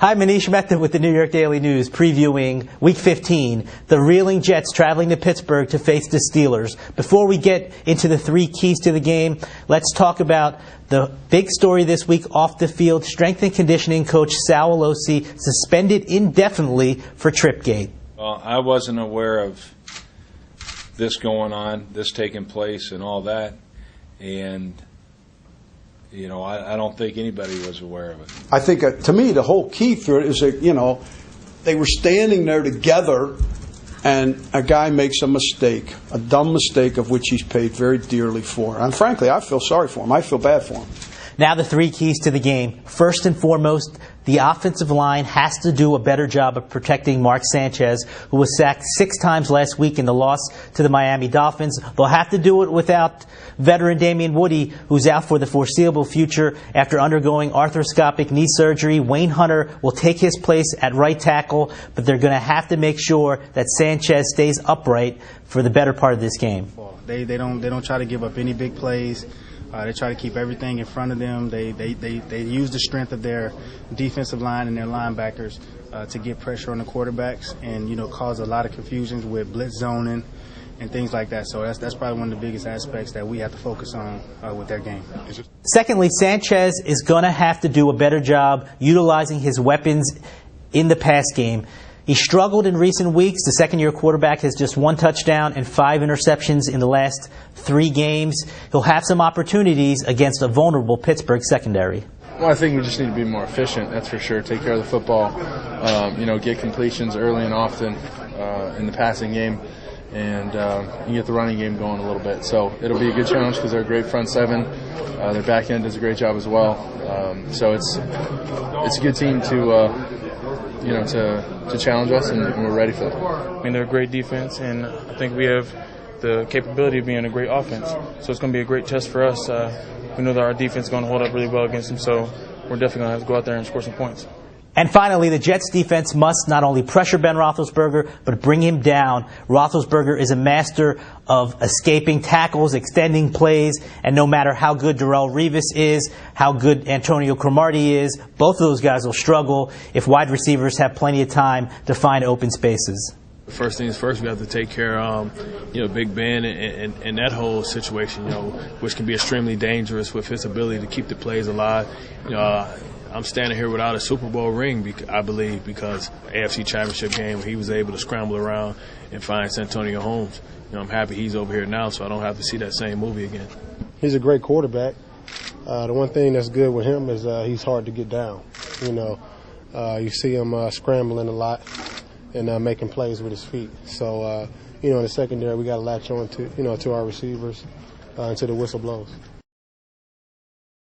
Hi, Manish, Mehta with the New York Daily News, previewing Week 15, the reeling Jets traveling to Pittsburgh to face the Steelers. Before we get into the three keys to the game, let's talk about the big story this week off the field. Strength and conditioning coach Sal Alosi suspended indefinitely for Tripgate. Well, I wasn't aware of this going on, this taking place and all that, and I don't think anybody was aware of it. I think, to me, the whole key for it is that, they were standing there together and a guy makes a mistake, a dumb mistake of which he's paid very dearly for. And frankly, I feel sorry for him. I feel bad for him. Now the three keys to the game. First and foremost, the offensive line has to do a better job of protecting Mark Sanchez, who was sacked 6 times last week in the loss to the Miami Dolphins. They'll have to do it without veteran Damian Woody, who's out for the foreseeable future after undergoing arthroscopic knee surgery. Wayne Hunter will take his place at right tackle, but they're going to have to make sure that Sanchez stays upright for the better part of this game. They don't try to give up any big plays. They try to keep everything in front of them. They use the strength of their defensive line and their linebackers to get pressure on the quarterbacks and cause a lot of confusions with blitz zoning and things like that. So that's probably one of the biggest aspects that we have to focus on with their game. Secondly, Sanchez is going to have to do a better job utilizing his weapons in the pass game. He struggled in recent weeks. The second-year quarterback has just 1 touchdown and 5 interceptions in the last 3 games. He'll have some opportunities against a vulnerable Pittsburgh secondary. Well, I think we just need to be more efficient, that's for sure. Take care of the football, get completions early and often in the passing game, and get the running game going a little bit. So it'll be a good challenge because they're a great front seven. Their back end does a great job as well. So it's a good team to challenge us, and we're ready for that. I mean, they're a great defense, and I think we have the capability of being a great offense. So it's going to be a great test for us. We know that our defense is going to hold up really well against them, so we're definitely going to have to go out there and score some points. And finally, the Jets defense must not only pressure Ben Roethlisberger, but bring him down. Roethlisberger is a master of escaping tackles, extending plays, and no matter how good Darrelle Revis is, how good Antonio Cromartie is, both of those guys will struggle if wide receivers have plenty of time to find open spaces. First things first, we have to take care of, Big Ben and that whole situation, which can be extremely dangerous with his ability to keep the plays alive. I'm standing here without a Super Bowl ring, I believe, because AFC Championship game where he was able to scramble around and find Santonio Holmes. I'm happy he's over here now, so I don't have to see that same movie again. He's a great quarterback. The one thing that's good with him is he's hard to get down. You see him scrambling a lot and making plays with his feet. So, in the secondary, we got to latch on to our receivers until the whistle blows.